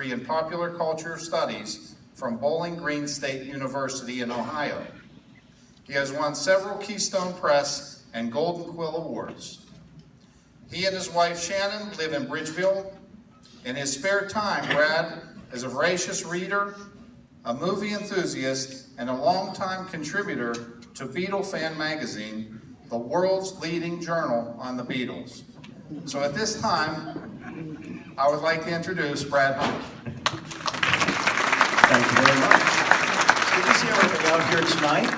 degree in Popular Culture Studies from Bowling Green State University in Ohio. He has won several Keystone Press and Golden Quill Awards. He and his wife Shannon live in Bridgeville. In his spare time, Brad is a voracious reader, a movie enthusiast, and a longtime contributor to Beatle Fan Magazine, the world's leading journal on the Beatles. So at this time, I would like to introduce Brad Hunt. Thank you very much. It's good to see everybody out here tonight.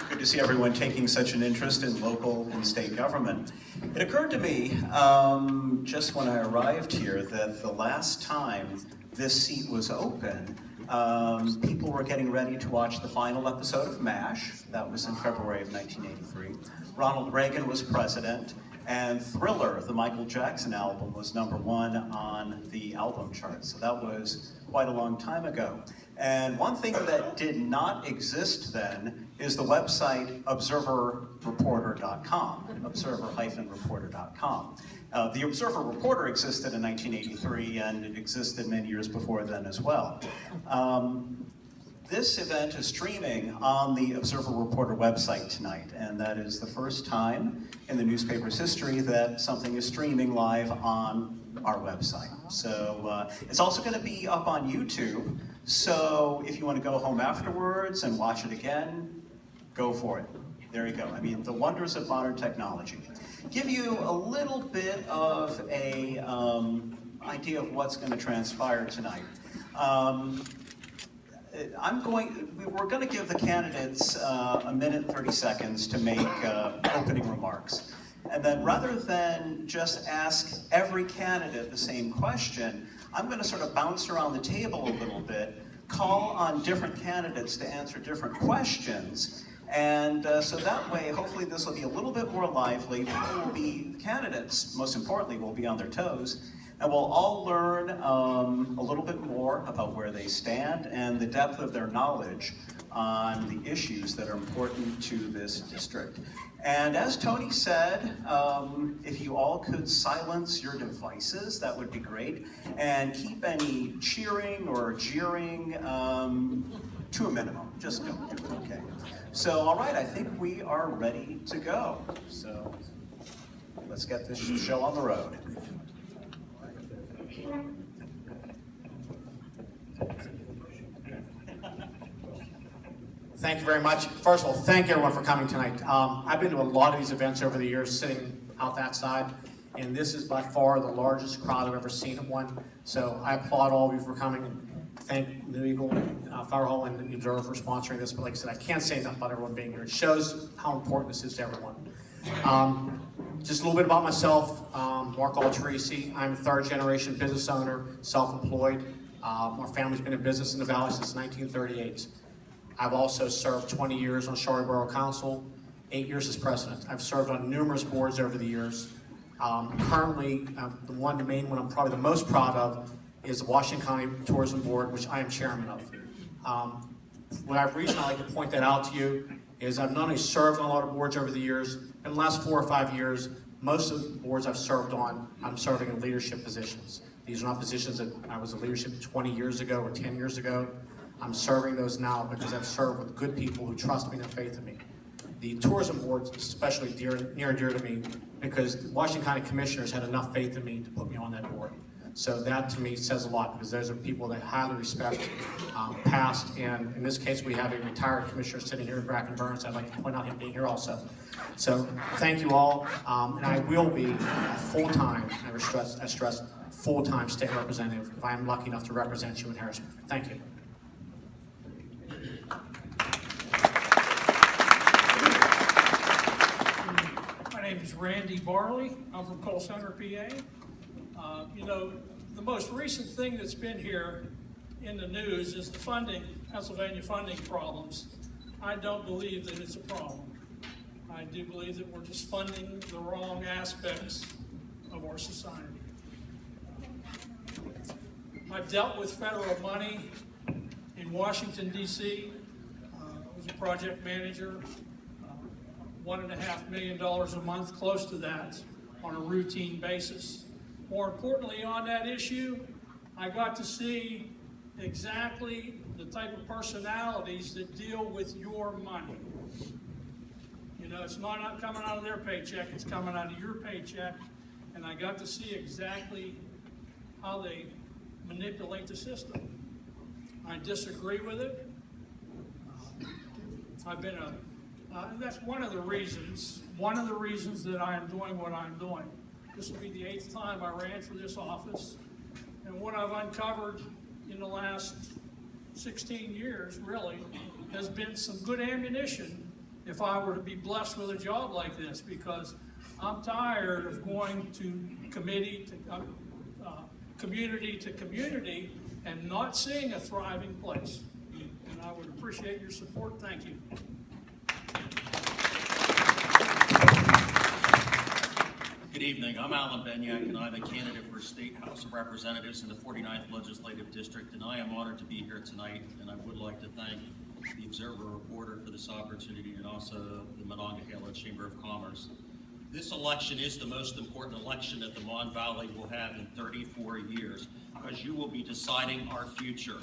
Good to see everyone taking such an interest in local and state government. It occurred to me just when I arrived here that the last time this seat was open, people were getting ready to watch the final episode of MASH. That was in February of 1983. Ronald Reagan was president, and Thriller, the Michael Jackson album, was #1 on the album chart. So that was quite a long time ago. And one thing that did not exist then is the website observerreporter.com, observer-reporter.com. The Observer Reporter existed in 1983, and it existed many years before then as well. This event is streaming on the Observer Reporter website tonight, and that is the first time in the newspaper's history that something is streaming live on our website. So it's also going to be up on YouTube, so if you want to go home afterwards and watch it again, go for it. There you go. I mean, the wonders of modern technology. Give you a little bit of a idea of what's going to transpire tonight. We're going to give the candidates a minute and 30 seconds to make opening remarks. And then rather than just ask every candidate the same question, I'm going to sort of bounce around the table a little bit, call on different candidates to answer different questions. And so that way, hopefully this will be a little bit more lively. People will be, the candidates, most importantly, will be on their toes. And we'll all learn a little bit more about where they stand and the depth of their knowledge on the issues that are important to this district. And as Tony said, if you all could silence your devices, that would be great. And keep any cheering or jeering to a minimum. Just don't do it, okay? So, all right, I think we are ready to go. So, let's get this show on the road. Thank you very much. First of all, thank everyone for coming tonight. I've been to a lot of these events over the years, sitting out that side, and this is by far the largest crowd I've ever seen at one. So I applaud all of you for coming. Thank New Eagle, Fire Hall, and the Observer for sponsoring this. But like I said, I can't say enough about everyone being here. It shows how important this is to everyone. Just a little bit about myself. Mark Altrisi. I'm a third-generation business owner, self-employed. Our family's been in business in the Valley since 1938. I've also served 20 years on Shorey Borough Council, 8 years as president. I've served on numerous boards over the years. Currently, the main one I'm probably the most proud of is the Washington County Tourism Board, which I am chairman of. What I've reason I like to point that out to you is I've not only served on a lot of boards over the years, in the last 4 or 5 years, most of the boards I've served on, I'm serving in leadership positions. These are not positions that I was in leadership 20 years ago or 10 years ago. I'm serving those now because I've served with good people who trust me and have faith in me. The tourism board is especially near and dear to me because Washington County Commissioners had enough faith in me to put me on that board. So that to me says a lot because those are people that I highly respect, past, and in this case we have a retired commissioner sitting here, Bracken Burns. I'd like to point out him being here also. So thank you all, and I will be a full-time, I stress, full-time state representative if I'm lucky enough to represent you in Harrisburg. Thank you. My name is Randy Barley. I'm from Cole Center, PA. The most recent thing that's been here in the news is the Pennsylvania funding problems. I don't believe that it's a problem. I do believe that we're just funding the wrong aspects of our society. I've dealt with federal money in Washington, D.C. I was a project manager, $1.5 million a month, close to that, on a routine basis. More importantly on that issue, I got to see exactly the type of personalities that deal with your money. You know, it's not coming out of their paycheck, it's coming out of your paycheck. And I got to see exactly how they manipulate the system. I disagree with it. I've been that's one of the reasons that I am doing what I'm doing. This will be the 8th time I ran for this office. And what I've uncovered in the last 16 years, really, has been some good ammunition if I were to be blessed with a job like this, because I'm tired of going to community to community and not seeing a thriving place. And I would appreciate your support. Thank you. Good evening. I'm Alan Benyak, and I'm a candidate for State House of Representatives in the 49th Legislative District, and I am honored to be here tonight, and I would like to thank the Observer Reporter for this opportunity and also the Monongahela Chamber of Commerce. This election is the most important election that the Mon Valley will have in 34 years, because you will be deciding our future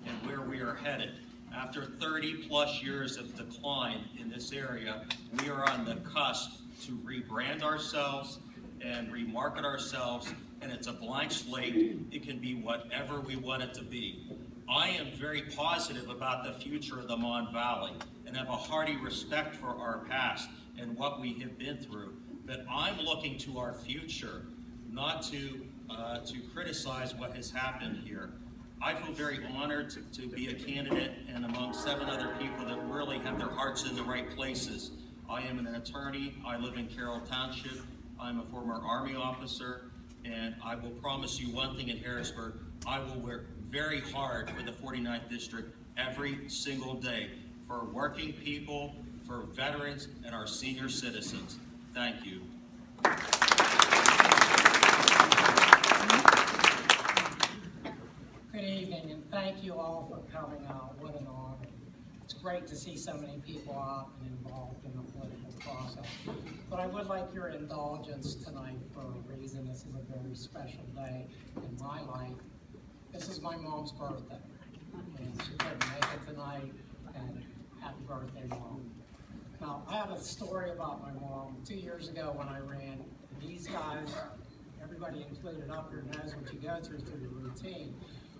and where we are headed. After 30 plus years of decline in this area, we are on the cusp to rebrand ourselves and remarket ourselves, and it's a blank slate. It can be whatever we want it to be. I am very positive about the future of the Mon Valley and have a hearty respect for our past and what we have been through. But I'm looking to our future, not to criticize what has happened here. I feel very honored to be a candidate and among 7 other people that really have their hearts in the right places. I am an attorney. I live in Carroll Township. I'm a former Army officer, and I will promise you one thing in Harrisburg: I will work very hard for the 49th District every single day for working people, for veterans, and our senior citizens. Thank you. Good evening, and thank you all for coming out. What an honor. It's great to see so many people out and involved in the political process. But I would like your indulgence tonight for a reason. This is a very special day in my life. This is my mom's birthday, and she couldn't make it tonight, and happy birthday, Mom. Now, I have a story about my mom. 2 years ago when I ran, these guys, everybody included up here knows what you go through the routine.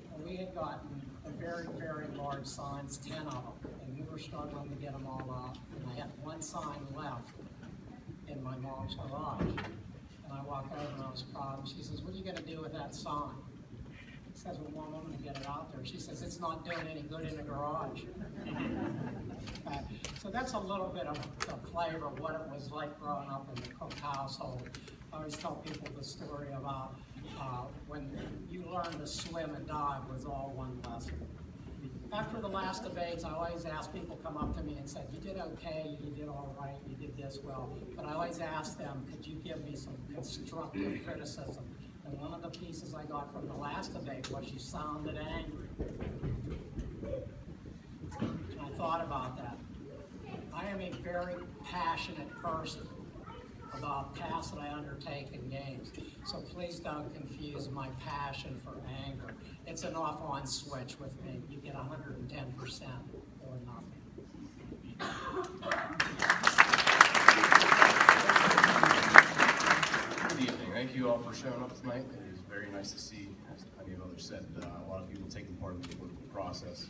Well, we had gotten a very, very large signs, 10 of them, and we were struggling to get them all up. And I had one sign left in my mom's garage. And I walked over and I was proud. And she says, "What are you going to do with that sign?" I says, "Well, Mom, I'm going to get it out there." She says, "It's not doing any good in the garage." So that's a little bit of the flavor of what it was like growing up in the Cook household. I always tell people the story about when you learn to swim and dive was all one lesson. After the last debates, I always ask people come up to me and said, "You did okay, you did all right, you did this well." But I always ask them, "Could you give me some constructive criticism?" And one of the pieces I got from the last debate was, "You sounded angry." And I thought about that. I am a very passionate person about tasks that I undertake in games. So please don't confuse my passion for anger. It's an off-on switch with me. You get 110% or nothing. Good evening. Thank you all for showing up tonight. It is very nice to see, as plenty of others said, a lot of people taking part in the political process.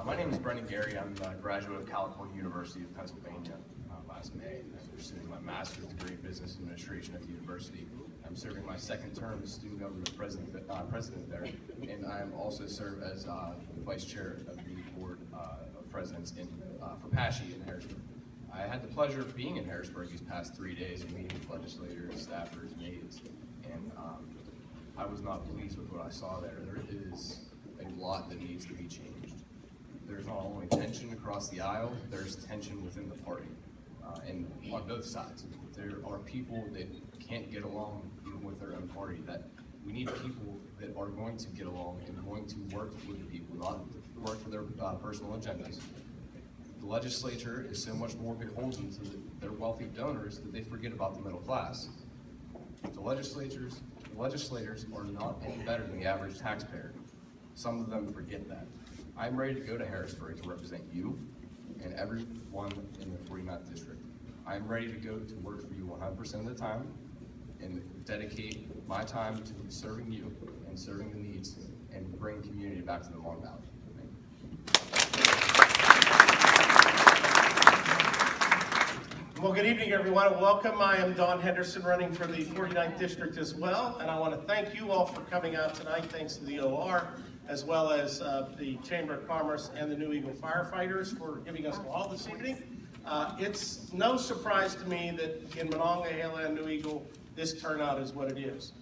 My name is Brendan Gary. I'm a graduate of California University of Pennsylvania last May. I'm pursuing my master's degree in business administration at the university. I'm serving my second term as student government president there, and I am also serve as vice chair of the board of presidents for PASHE in Harrisburg. I had the pleasure of being in Harrisburg these past 3 days and meeting with legislators, staffers, maids, and I was not pleased with what I saw there. There is a lot that needs to be changed. There's not only tension across the aisle, there's tension within the party, and on both sides. There are people that can't get along even with their own party. That we need people that are going to get along and going to work for the people, not work for their personal agendas. The legislature is so much more beholden to their wealthy donors that they forget about the middle class. The legislatures legislators are not any better than the average taxpayer. Some of them forget that. I'm ready to go to Harrisburg to represent you and everyone in the 49th district. I'm ready to go to work for you 100% of the time and dedicate my time to serving you and serving the needs and bring community back to the Mon Valley. Well, good evening, everyone, and welcome. I am Don Henderson, running for the 49th District as well, and I want to thank you all for coming out tonight, thanks to the OR, as well as the Chamber of Commerce and the New Eagle firefighters for giving us a call this evening. It's no surprise to me that in Monongahela and New Eagle, this turnout is what it is.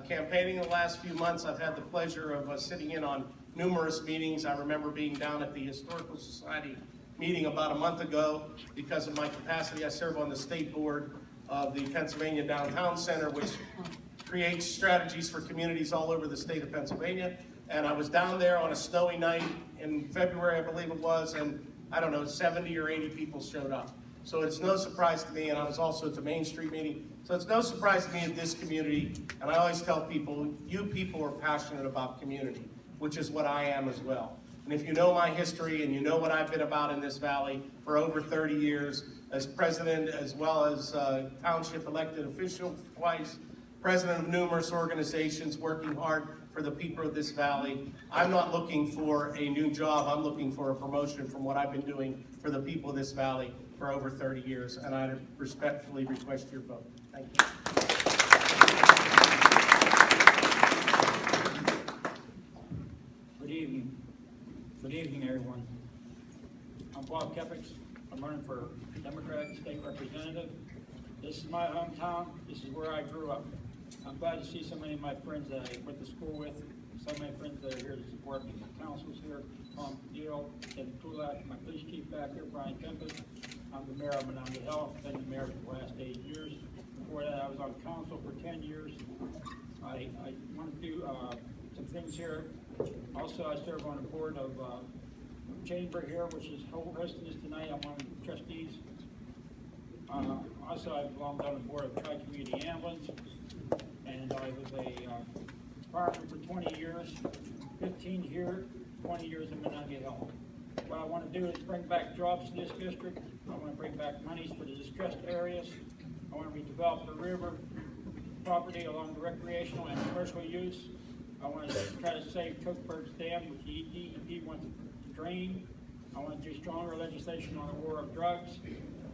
Campaigning the last few months, I've had the pleasure of sitting in on numerous meetings. I remember being down at the Historical Society meeting about a month ago. Because of my capacity, I serve on the state board of the Pennsylvania Downtown Center, which creates strategies for communities all over the state of Pennsylvania. And I was down there on a snowy night in February, I believe it was, and I don't know, 70 or 80 people showed up. So it's no surprise to me, and I was also at the Main Street meeting, so it's no surprise to me in this community, and I always tell people, you people are passionate about community, which is what I am as well. And if you know my history and you know what I've been about in this valley for over 30 years, as president as well as township elected official twice, president of numerous organizations working hard for the people of this valley, I'm not looking for a new job, I'm looking for a promotion from what I've been doing for the people of this valley for over 30 years, and I respectfully request your vote. Thank you. Good evening. Good evening, everyone. I'm Bob Kepix. I'm running for Democratic State Representative. This is my hometown. This is where I grew up. I'm glad to see so many of my friends that I went to school with, so many friends that are here to support me. My council's here, Tom Deal, Ken Kulak, my police chief back here, Brian Kempis. I'm the mayor of Monongahela, been the mayor for the last 8 years. Before that, I was on council for 10 years. I want to do some things here. Also, I serve on the board of Chamber here, which is hosting this tonight. I'm one of the trustees. Also, I belong on the board of Tri-Community Ambulance, and I was a fireman for 20 years, 15 here, 20 years in Monongahela. What I want to do is bring back jobs to this district. I want to bring back monies for the distressed areas. I want to redevelop the river property along the recreational and commercial use. I want to try to save Cookburg's Dam, which the DEP wants to drain. I want to do stronger legislation on the war of drugs.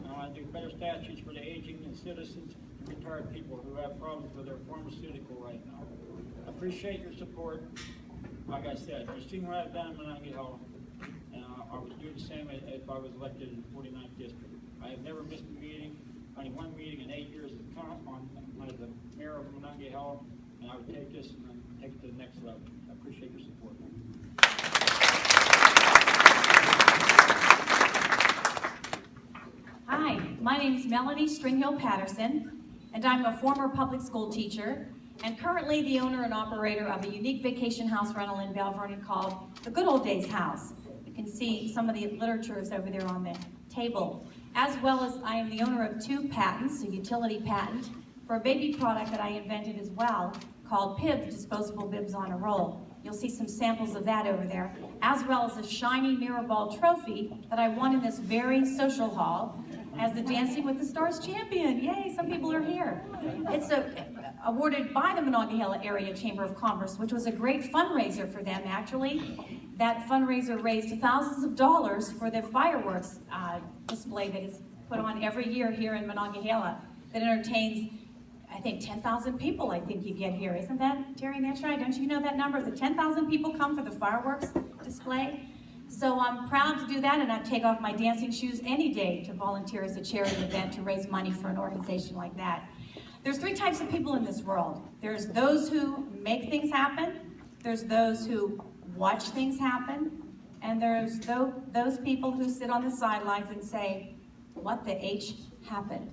I want to do better statutes for the aging and citizens and retired people who have problems with their pharmaceutical right now. I appreciate your support. Like I said, you've seen what I've done in Monongahela, and I would do the same if I was elected in the 49th district. I have never missed a meeting, only one meeting in 8 years as the mayor of Monongahela, and I would take this and then take it to the next level. I appreciate your support. Hi, my name is Melanie Stringhill Patterson, and I'm a former public school teacher and currently the owner and operator of a unique vacation house rental in Val Vernon called the Good Old Days House. You can see some of the literature is over there on the table. As well as I am the owner of 2 patents, a utility patent for a baby product that I invented as well called PIBS, Disposable Bibs on a Roll. You'll see some samples of that over there, as well as a shiny mirror ball trophy that I won in this very social hall as the Dancing with the Stars champion. Yay, some people are here. It's awarded by the Monongahela Area Chamber of Commerce, which was a great fundraiser for them, actually. That fundraiser raised thousands of dollars for the fireworks display that is put on every year here in Monongahela that entertains, I think, 10,000 people, I think you get here. Isn't that, Terry Netchai? Don't you know that number? The 10,000 people come for the fireworks display? So I'm proud to do that, and I'd take off my dancing shoes any day to volunteer as a charity event to raise money for an organization like that. There's 3 types of people in this world. There's those who make things happen, there's those who watch things happen, and there's those people who sit on the sidelines and say, what the H happened?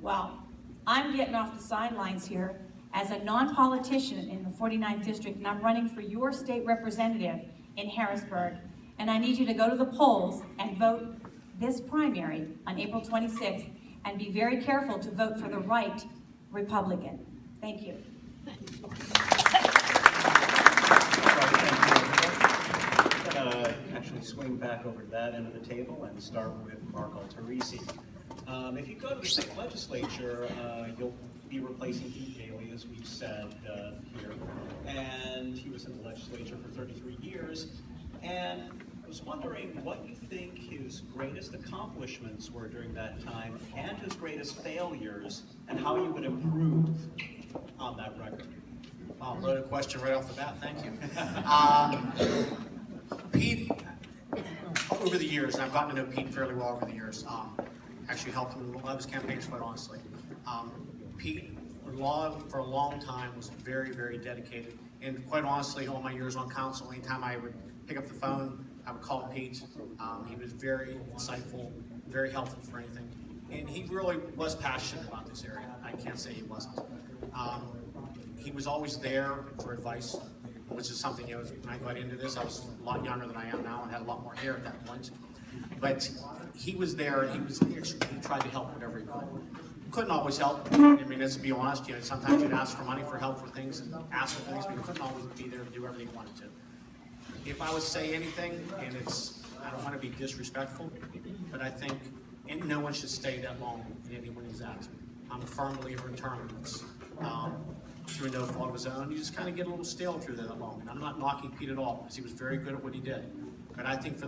Well, I'm getting off the sidelines here as a non-politician in the 49th district, and I'm running for your state representative in Harrisburg, and I need you to go to the polls and vote this primary on April 26th, and be very careful to vote for the right Republican. Thank you. I'm gonna actually swing back over to that end of the table and start with Mark Alterisi. If you go to the state legislature, you'll be replacing Pete Daly, as we've said here. And he was in the legislature for 33 years. And I was wondering what you think his greatest accomplishments were during that time and his greatest failures, and how you would improve on that record. Loaded question right off the bat, thank you. Pete, over the years, and I've gotten to know Pete fairly well over the years, actually helped him in a lot of his campaigns, quite honestly. Pete, for a long time, was very, very dedicated. And quite honestly, all my years on council, anytime I would pick up the phone, I would call Pete. He was very insightful, very helpful for anything. And he really was passionate about this area. I can't say he wasn't. He was always there for advice, which is something, when I got into this, I was a lot younger than I am now and had a lot more hair at that point. But he was there, and he tried to help whatever he could. Couldn't always help. I mean, let's be honest, sometimes you'd ask for money for help for things and ask for things, but you couldn't always be there to do everything you wanted to. If I was to say anything, and I don't want to be disrespectful, but I think no one should stay that long in anyone he's at. I'm a firm believer in term limits. Through no fault of his own, you just kind of get a little stale through that long. And I'm not knocking Pete at all, because he was very good at what he did. But I think for